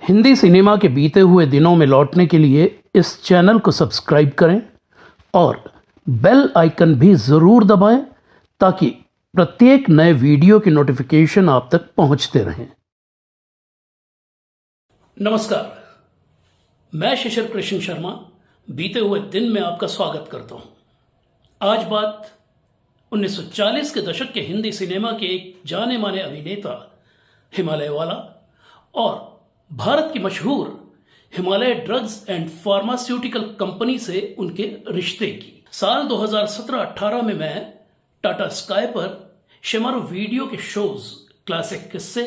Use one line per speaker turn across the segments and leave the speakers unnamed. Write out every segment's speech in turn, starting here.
Hindi cinema के बीते हुए दिनों में लौटने के लिए इस चैनल को सब्सक्राइब करें और बेल आइकन भी ज़रूर दबाएं ताकि प्रत्येक नए वीडियो की नोटिफिकेशन आप तक पहुंचते रहें। नमस्कार, मैं शिशिर कृष्ण शर्मा बीते हुए दिन में आपका स्वागत करता हूं। आज बात 1940 के दशक के हिंदी सिनेमा के एक जाने माने अभिनेता हिमालय वाला और भारत की मशहूर Himalaya drugs and pharmaceutical company से उनके रिश्ते की। साल 2017-18 में मैं टाटा स्काई पर शेमारू वीडियो के शोज क्लासिक किस्से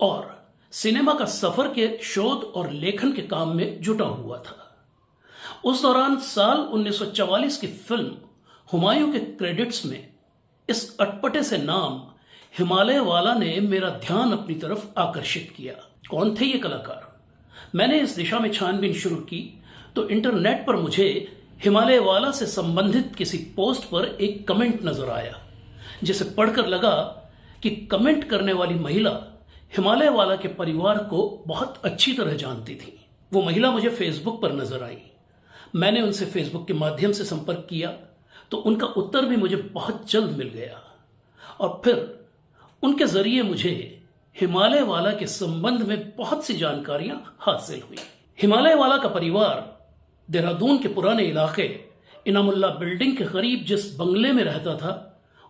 और सिनेमा का सफर के शोध और लेखन के काम में जुटा हुआ था। उस दौरान साल 1944 की फिल्म हुमायूं के क्रेडिट्स में इस अटपटे से नाम हिमालय वाला ने मेरा ध्यान अपनी तरफ आकर्षित किया। कौन थे ये कलाकार? मैंने इस दिशा में छानबीन शुरू की तो इंटरनेट पर मुझे हिमालय वाला से संबंधित किसी पोस्ट पर एक कमेंट नजर आया, जिसे पढ़कर लगा कि कमेंट करने वाली महिला हिमालय वाला के परिवार को बहुत अच्छी तरह जानती थी। वो महिला मुझे फेसबुक पर नजर आई। मैंने उनसे फेसबुक के माध्यम से संपर्क किया तो उनका उत्तर भी मुझे बहुत जल्द मिल गया और फिर उनके जरिए मुझे हिमालय वाला के संबंध में बहुत सी जानकारियां हासिल हुई। हिमालय वाला का परिवार देहरादून के पुराने इलाके इनामुल्ला बिल्डिंग के करीब जिस बंगले में रहता था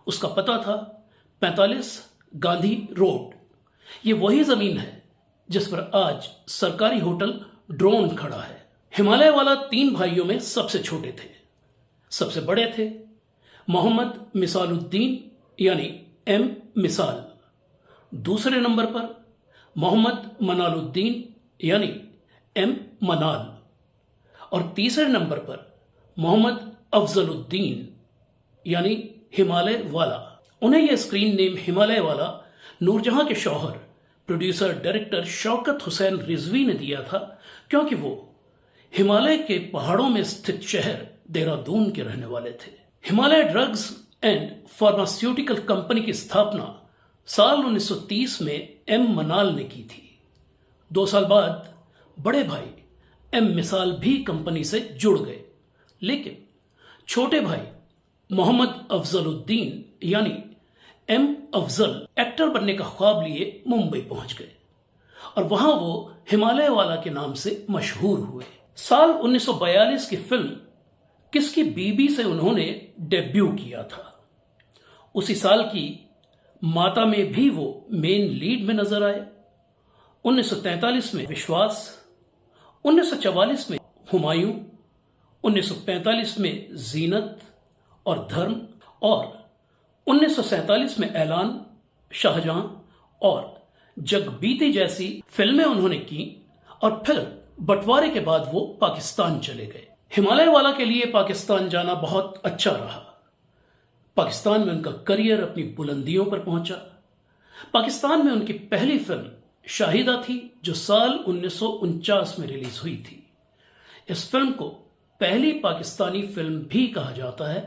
उसका पता था 45 गांधी रोड। ये वही जमीन है जिस पर आज सरकारी होटल ड्रोन खड़ा है। हिमालय वाला 3 भाइयों में सबसे छोटे थे। सबसे बड़े थे मोहम्मद मिसालुद्दीन यानी एम मिसाल, दूसरे नंबर पर मोहम्मद मनालुद्दीन यानी एम मनाल और तीसरे नंबर पर मोहम्मद अफजलुद्दीन यानी हिमालय वाला। उन्हें यह स्क्रीन नेम हिमालय वाला नूरजहां के शौहर प्रोड्यूसर डायरेक्टर शौकत हुसैन रिजवी ने दिया था, क्योंकि वो हिमालय के पहाड़ों में स्थित शहर देहरादून के रहने वाले थे। Himalaya drugs and pharmaceutical company की स्थापना साल 1930 में एम मनाल ने की थी। 2 साल बाद बड़े भाई एम मिसाल भी कंपनी से जुड़ गए, लेकिन छोटे भाई मोहम्मद अफजलुद्दीन यानी एम अफजल एक्टर बनने का ख्वाब लिए मुंबई पहुंच गए और वहां वो हिमालय वाला के नाम से मशहूर हुए। साल 1942 की फिल्म किसकी बीबी से उन्होंने डेब्यू किया था। उसी साल की माता में भी वो मेन लीड में नजर आए। 1943 में विश्वास, 1944 में हुमायूं, 1945 में जीनत और धर्म और 1947 में ऐलान, शाहजहां और जगबीती जैसी फिल्में उन्होंने की और फिर बंटवारे के बाद वो पाकिस्तान चले गए। हिमालय वाला के लिए पाकिस्तान जाना बहुत अच्छा रहा। पाकिस्तान में उनका करियर अपनी बुलंदियों पर पहुंचा। पाकिस्तान में उनकी पहली फिल्म शाहिदा थी जो साल 1949 में रिलीज हुई थी। इस फिल्म को पहली पाकिस्तानी फिल्म भी कहा जाता है।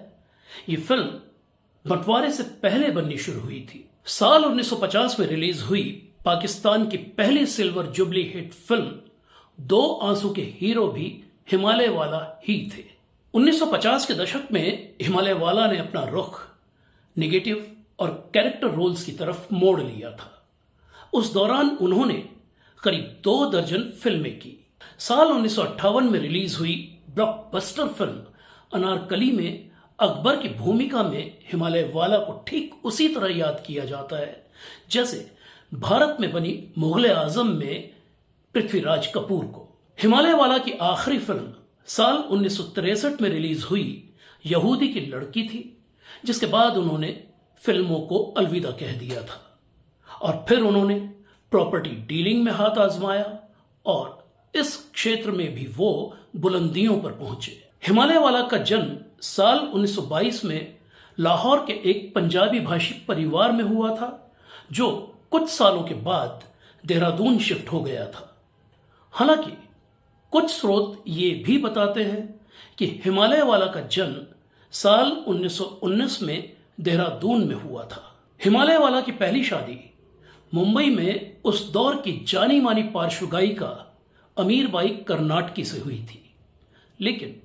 ये फिल्म बंटवारे से पहले बननी शुरू हुई थी। साल 1950 में रिलीज हुई पाकिस्तान की पहली सिल्वर जुबली हिट फिल्म 2 आंसू के हीरो भी हिमालय वाला ही थे। 1950 के दशक में हिमालय वाला ने अपना रुख नेगेटिव और कैरेक्टर रोल्स की तरफ मोड़ लिया था। उस दौरान उन्होंने करीब 2 दर्जन फिल्में की। साल 1958 में रिलीज हुई ब्लॉकबस्टर फिल्म अनारकली में अकबर की भूमिका में हिमालय वाला को ठीक उसी तरह याद किया जाता है जैसे भारत में बनी मुगल आजम में पृथ्वीराज कपूर को। हिमालय वाला की आखिरी फिल्म साल 1963 में रिलीज हुई यहूदी की लड़की थी, जिसके बाद उन्होंने फिल्मों को अलविदा कह दिया था और फिर उन्होंने प्रॉपर्टी डीलिंग में हाथ आजमाया और इस क्षेत्र में भी वो बुलंदियों पर पहुंचे। हिमालय वाला का जन्म साल 1922 में लाहौर के एक पंजाबी भाषी परिवार में हुआ था, जो कुछ सालों के बाद देहरादून शिफ्ट हो गया था। हालांकि कुछ स्रोत ये भी बताते हैं कि हिमालय वाला का जन्म साल 1919 में देहरादून में हुआ था। हिमालय वाला की पहली शादी मुंबई में उस दौर की जानी मानी पार्श्व गायिका अमीरबाई कर्नाटकी से हुई थी, लेकिन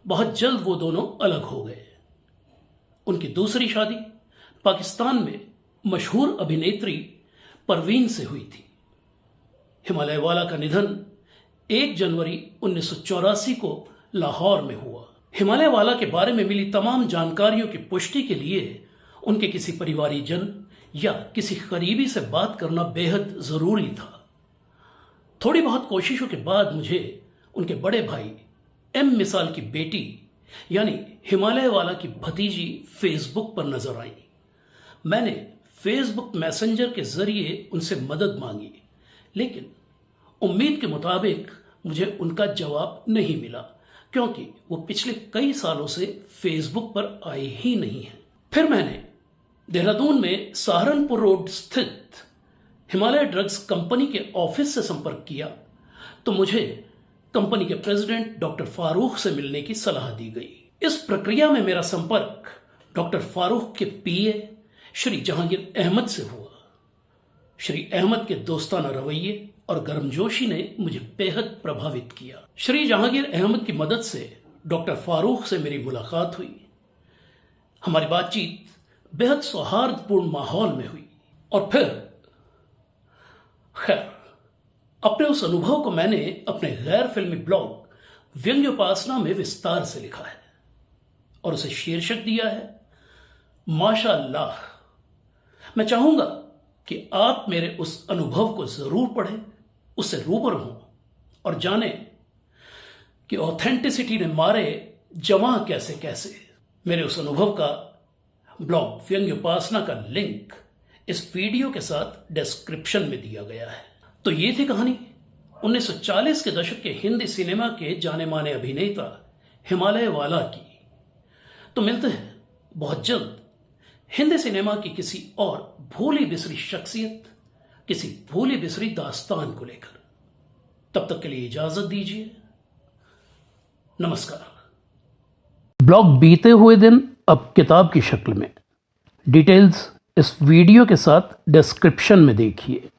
बहुत जल्द वो दोनों अलग हो गए। उनकी दूसरी शादी पाकिस्तान में मशहूर अभिनेत्री परवीन से हुई थी। हिमालय वाला का निधन 1 जनवरी 1984 को लाहौर में हुआ। हिमालय वाला के बारे में मिली तमाम जानकारियों की पुष्टि के लिए उनके किसी परिवारीजन या किसी करीबी से बात करना बेहद जरूरी था। थोड़ी बहुत कोशिशों के बाद मुझे उनके बड़े भाई एम मिसाल की बेटी यानी हिमालय वाला की भतीजी फेसबुक पर नजर आई। मैंने फेसबुक मैसेंजर के जरिए उनसे मदद मांगी, लेकिन उम्मीद के मुताबिक मुझे उनका जवाब नहीं मिला, क्योंकि वो पिछले कई सालों से फेसबुक पर आए ही नहीं है। फिर मैंने देहरादून में सहारनपुर रोड स्थित हिमालय ड्रग्स कंपनी के ऑफिस से संपर्क किया तो मुझे कंपनी के प्रेसिडेंट डॉक्टर फारूक से मिलने की सलाह दी गई। इस प्रक्रिया में मेरा संपर्क डॉक्टर फारूक के पीए श्री जहांगीर अहमद से हुआ। श्री अहमद के दोस्ताना रवैये और गर्मजोशी ने मुझे बेहद प्रभावित किया। श्री जहांगीर अहमद की मदद से डॉक्टर फारूक से मेरी मुलाकात हुई। हमारी बातचीत बेहद सौहार्दपूर्ण माहौल में हुई और फिर खैर, अपने उस अनुभव को मैंने अपने गैर फिल्मी ब्लॉग व्यंग्योपासना में विस्तार से लिखा है और उसे शीर्षक दिया है माशाअल्लाह। मैं चाहूंगा कि आप मेरे उस अनुभव को जरूर पढ़ें, उससे रूबरू हों और जानें कि ऑथेंटिसिटी ने मारे जमा कैसे कैसे। मेरे उस अनुभव का ब्लॉग व्यंग्योपासना का लिंक इस वीडियो के साथ डिस्क्रिप्शन में दिया गया है। तो ये थी कहानी 1940 के दशक के हिंदी सिनेमा के जाने माने अभिनेता हिमालय वाला की। तो मिलते हैं बहुत जल्द हिंदी सिनेमा की किसी और भूली बिसरी शख्सियत, किसी भूली बिसरी दास्तान को लेकर। तब तक के लिए इजाजत दीजिए। नमस्कार। ब्लॉग बीते हुए दिन अब किताब की शक्ल में। डिटेल्स इस वीडियो के साथ डिस्क्रिप्शन में देखिए।